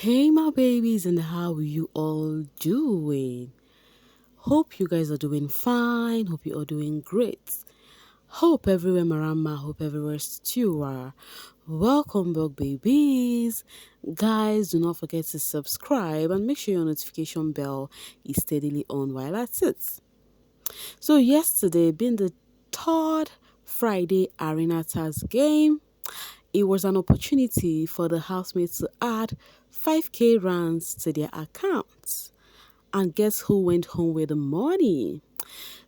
Hey my babies, and how you all doing? Hope you guys are doing fine. Hope you are doing great. Hope everywhere marama, hope everywhere stew are. Welcome back babies. Guys, do not forget to subscribe and make sure your notification bell is steadily on while at it. So yesterday being the third Friday Arena Task game, it was an opportunity for the housemates to add 5k rands to their accounts. And guess who went home with the money?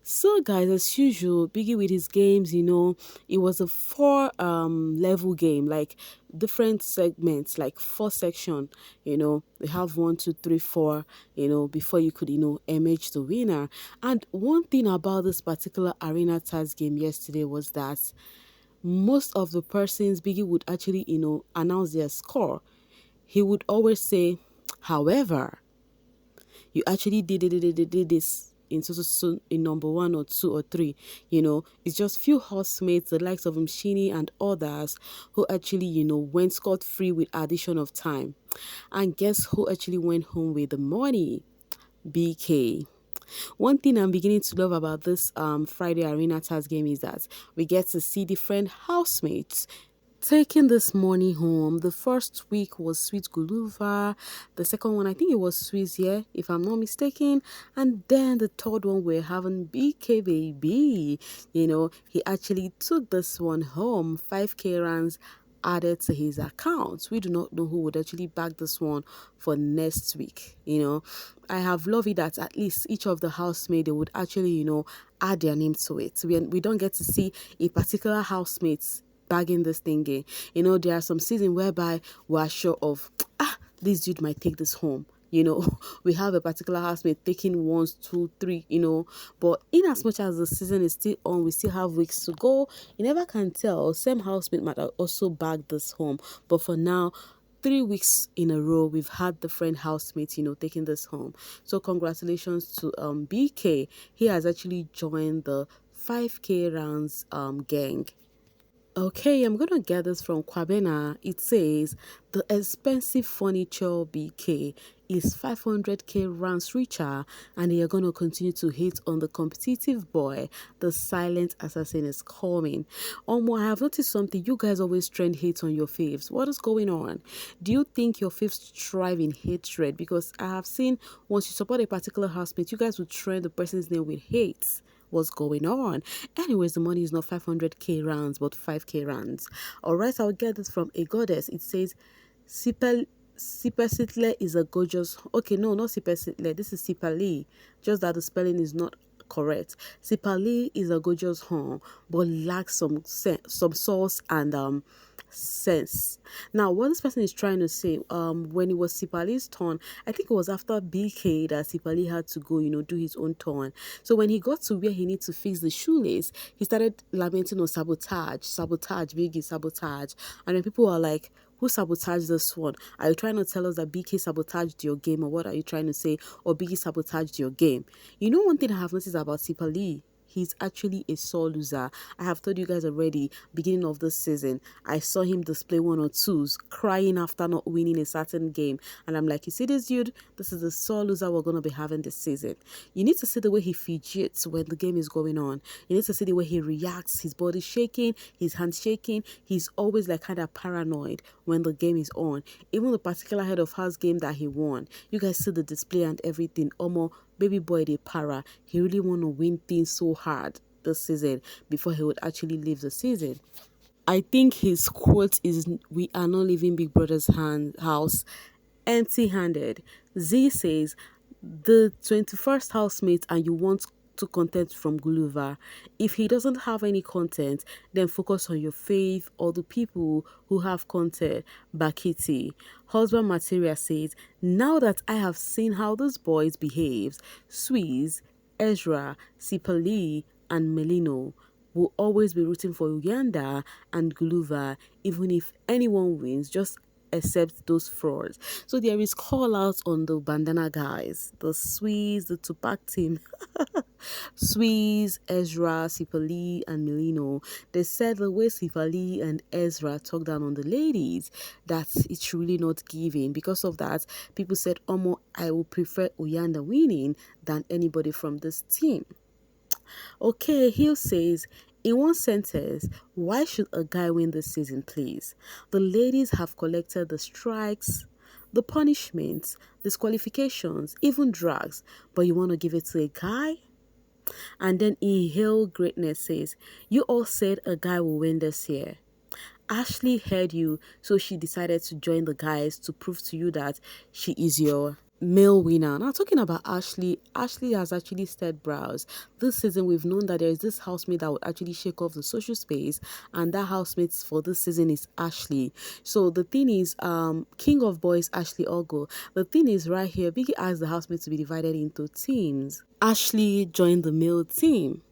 So guys, as usual, Biggie with his games, it was a four level game, like different segments, like four section, we have one, two, three, four, before you could, emerge the winner. And one thing about this particular arena task game yesterday was that most of the persons Biggie would actually, announce their score. He would always say, however, you actually did this in so in number one or two or three. It's just few housemates, the likes of Mshini and others, who actually, went scot-free with addition of time. And guess who actually went home with the money? BK. One thing I'm beginning to love about this Friday Arena Task game is that we get to see different housemates taking this money home. The first week was Sweet Guluva. The second one, I think it was Sweet, yeah, if I'm not mistaken. And then the third one, we're having BK baby. He actually took this one home, 5k rands added to his account. We do not know who would actually back this one for next week. I have loved it that at least each of the housemates, they would actually, add their name to it. We don't get to see a particular housemate bagging this thingy. There are some seasons whereby we are sure of, this dude might take this home. We have a particular housemate taking ones, two, three, but in as much as the season is still on, we still have weeks to go. You never can tell. Same housemate might also bag this home. But for now, 3 weeks in a row, we've had different housemates, taking this home. So congratulations to BK. He has actually joined the 5k rounds gang. Okay, I'm gonna get this from Kwabena. It says the expensive furniture BK is 500k rands richer, and they are gonna continue to hit on the competitive boy. The silent assassin is coming. I have noticed something. You guys always trend hate on your faves. What is going on? Do you think your faves thrive in hatred? Because I have seen once you support a particular housemate, you guys will trend the person's name with hate. What's going on? Anyways, the money is not 500k rands but 5k rands. Alright, I'll get this from a goddess. It says Sipesitle is a gorgeous. Okay, no, not Sipesitle. This is Sipali. Just that the spelling is not correct. Sipali is a gorgeous home, but lacks some sauce and sense. Now, what this person is trying to say, when it was Sipali's turn, I think it was after BK that Sipali had to go, do his own turn. So when he got to where he needs to fix the shoelace, he started lamenting on sabotage, Biggie sabotage. And then people are like, who sabotaged this one? Are you trying to tell us that BK sabotaged your game, or what are you trying to say? Or Biggie sabotaged your game? One thing I have noticed about Sipali, he's actually a sore loser. I have told you guys already, beginning of this season, I saw him display one or twos, crying after not winning a certain game. And I'm like, you see this dude? This is the sore loser we're going to be having this season. You need to see the way he fidgets when the game is going on. You need to see the way he reacts, his body shaking, his hands shaking. He's always like kind of paranoid when the game is on. Even the particular head of house game that he won, you guys see the display and everything. Baby boy they para. He really want to win things so hard this season before he would actually leave the season. I think his quote is, we are not leaving Big Brother's house empty-handed. Z says, the 21st housemate and you want to content from Guluva. If he doesn't have any content, then focus on your faith or the people who have content. Bakiti. Husband Materia says, now that I have seen how those boys behaves, Swiss, Ezra, Sipali, and Melino will always be rooting for Uganda and Guluva. Even if anyone wins, just except those frauds. So there is call out on the bandana guys, the Swiss, the Tupac team. Swiss, Ezra, Sipali, and Milino. They said the way Sipali and Ezra talked down on the ladies, that it's really not giving. Because of that, people said, Omo, I would prefer Uyanda winning than anybody from this team. Okay, Hill says, in one sentence, why should a guy win this season, please? The ladies have collected the strikes, the punishments, disqualifications, even drugs, but you want to give it to a guy? And then Inhale Greatness says, you all said a guy will win this year. Ashley heard you, so she decided to join the guys to prove to you that she is your male winner. Now, talking about Ashley, Ashley has actually stirred brows. This season, we've known that there is this housemate that would actually shake off the social space, and that housemate for this season is Ashley. So the thing is, King of Boys, Ashley Ogo. The thing is right here, Biggie asked the housemate to be divided into teams. Ashley joined the male team.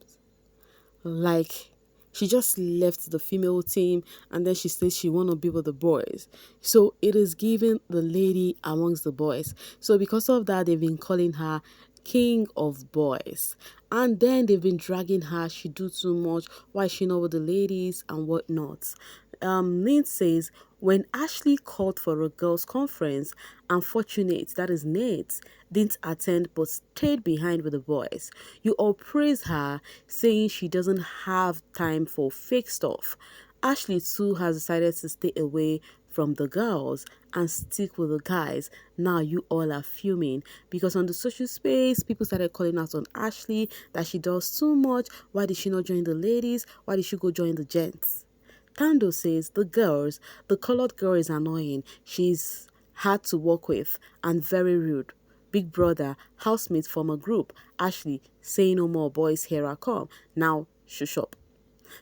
Like, she just left the female team and then she says she want to be with the boys. So it is giving the lady amongst the boys. So because of that, they've been calling her King of Boys. And then they've been dragging her. She do too much. Why is she not with the ladies and whatnot? Lynn says, when Ashley called for a girls' conference, unfortunate, that is Nate, didn't attend but stayed behind with the boys. You all praise her, saying she doesn't have time for fake stuff. Ashley too has decided to stay away from the girls and stick with the guys. Now you all are fuming because on the social space, people started calling out on Ashley that she does too much. Why did she not join the ladies? Why did she go join the gents? Tando says the colored girl is annoying. She's hard to work with and very rude. Big brother, housemate from a group, Ashley, say no more boys, here I come. Now, shush up.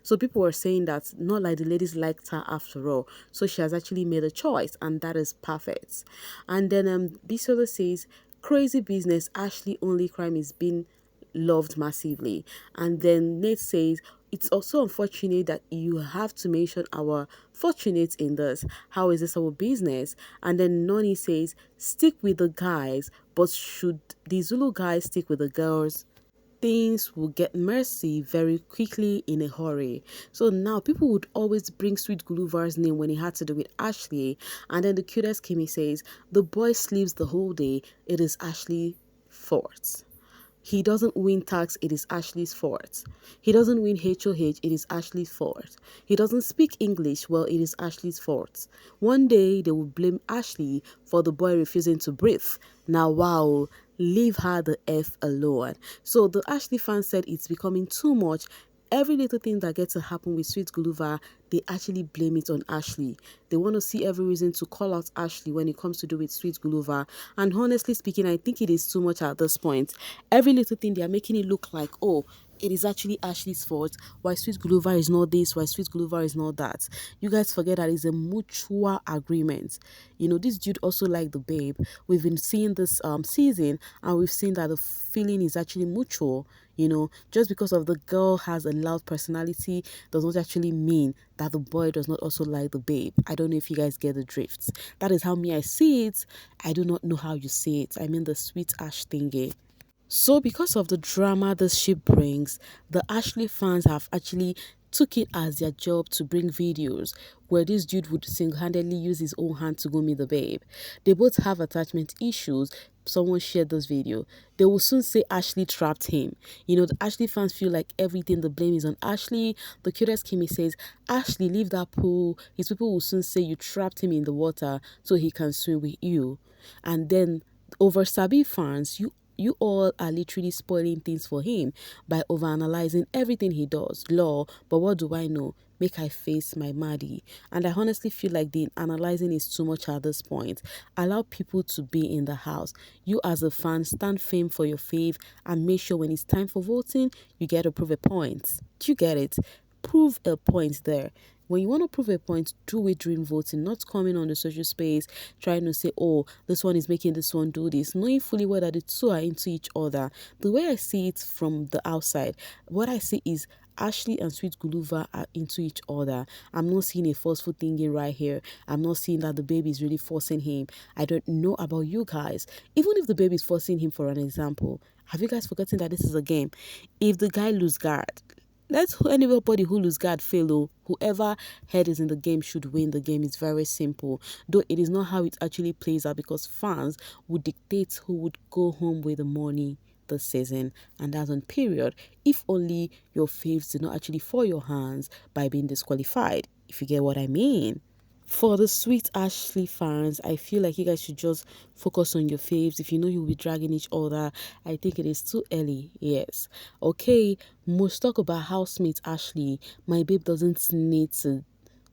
So people were saying that not like the ladies liked her after all. So she has actually made a choice and that is perfect. And then Bisola says, crazy business, Ashley only crime is being loved massively. And then Nate says, it's also unfortunate that you have to mention our fortunate in this. How is this our business? And then Noni says, stick with the guys, but should the Zulu guys stick with the girls? Things will get messy very quickly in a hurry. So now people would always bring Sweet Guluva's name when he had to do with Ashley. And then the cutest Kimmy says, the boy sleeps the whole day. It is Ashley's fault. He doesn't win tax, it is Ashley's fault. He doesn't win HOH, it is Ashley's fault. He doesn't speak English, well, it is Ashley's fault. One day, they will blame Ashley for the boy refusing to breathe. Now, wow, leave her the F alone. So the Ashley fans said it's becoming too much. Every little thing that gets to happen with Sweet Guluva, they actually blame it on Ashley. They want to see every reason to call out Ashley when it comes to do with Sweet Guluva. And honestly speaking, I think it is too much at this point. Every little thing, they are making it look like, oh, it is actually Ashley's fault. Why Sweet Guluva is not this, why Sweet Guluva is not that. You guys forget that it's a mutual agreement. You know, this dude also liked the babe. We've been seeing this season and we've seen that the feeling is actually mutual. You know, just because of the girl has a loud personality does not actually mean that the boy does not also like the babe. I don't know if you guys get the drift. That is how me I see it. I do not know how you see it. I mean the Sweetash thingy. So because of the drama this ship brings, the Ashley fans have actually took it as their job to bring videos where this dude would single-handedly use his own hand to go meet the babe. They both have attachment issues. Someone shared this video. They will soon say Ashley trapped him. You know, the Ashley fans feel like everything, the blame is on Ashley. The cutest Kimmy says, Ashley, leave that pool. His people will soon say you trapped him in the water so he can swim with you. And then over Sabi fans, you all are literally spoiling things for him by overanalyzing everything he does. Law, but what do I know? Make I face my Maddie. And I honestly feel like the analyzing is too much at this point. Allow people to be in the house. You as a fan, stand firm for your fave and make sure when it's time for voting, you get to prove a point. Do you get it? Prove a point there. When you want to prove a point, do it during voting, not coming on the social space trying to say, oh, this one is making this one do this, knowing fully well that the two are into each other. The way I see it from the outside, what I see is Ashley and Sweet Guluva are into each other. I'm not seeing a forceful thingy right here. I'm not seeing that the baby is really forcing him. I don't know about you guys. Even if the baby is forcing him, for an example, have you guys forgotten that this is a game? If the guy lose guard, let anybody who lose guard fail. Oh, whoever head is in the game should win the game. It's very simple. Though it is not how it actually plays out, because fans would dictate who would go home with the money this season, and that's on period. If only your faves did not actually fall your hands by being disqualified. If you get what I mean. For the Sweet Ashley fans, I feel like you guys should just focus on your faves. If you know you'll be dragging each other, I think it is too early. Yes. Okay, most talk about housemate Ashley. My babe doesn't need to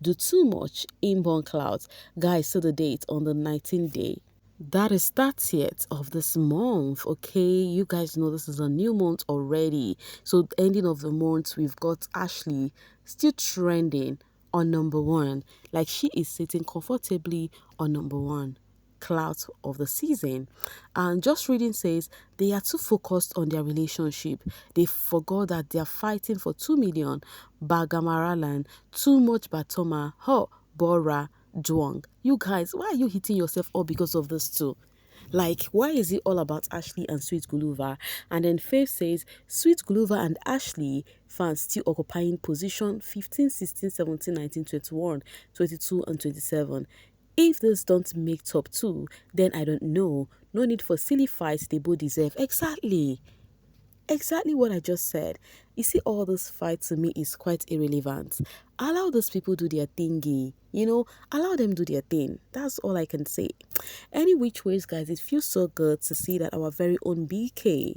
do too much. Inborn clouds. Guys, so the date on the 19th day. That is 30th of this month. Okay, you guys know this is a new month already. So ending of the month, we've got Ashley still trending on number one. Like, she is sitting comfortably on number one clout of the season. And just reading says they are too focused on their relationship. They forgot that they are fighting for 2 million Bagamaralan, too much Batoma, ho, Bora, Duang. You guys, why are you hitting yourself up because of this too? Like, why is it all about Ashley and Sweet Guluva? And then Faith says, Sweet Guluva and Ashley fans still occupying position 15, 16, 17, 19, 21, 22, and 27. If this don't make top two, then I don't know. No need for silly fights, they both deserve. Exactly what I just said. You see, all this fight to me is quite irrelevant. Allow those people do their thingy. Allow them do their thing. That's all I can say. Any which ways, guys, it feels so good to see that our very own BK,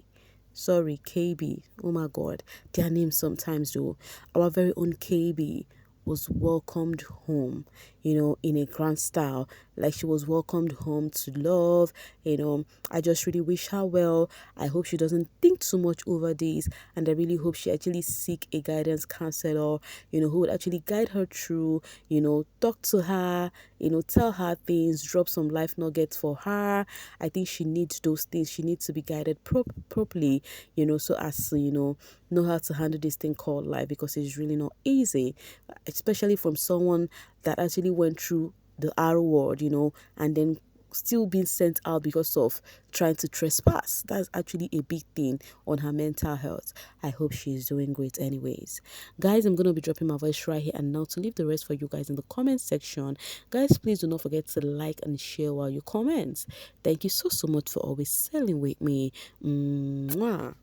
sorry, KB, oh my god, their names sometimes though, our very own KB was welcomed home, in a grand style. Like, she was welcomed home to love. I just really wish her well. I hope she doesn't think too much over this, and I really hope she actually seek a guidance counselor, who would actually guide her through, talk to her, tell her things, drop some life nuggets for her. I think she needs those things. She needs to be guided properly, so as to, know how to handle this thing called life, because it's really not easy, especially from someone that actually went through the R word, and then still being sent out because of trying to trespass. That's actually a big thing on her mental health. I hope she's doing great anyways. Guys, I'm going to be dropping my voice right here and now to leave the rest for you guys in the comment section. Guys, please do not forget to like and share while you comment. Thank you so much for always selling with me. Mwah.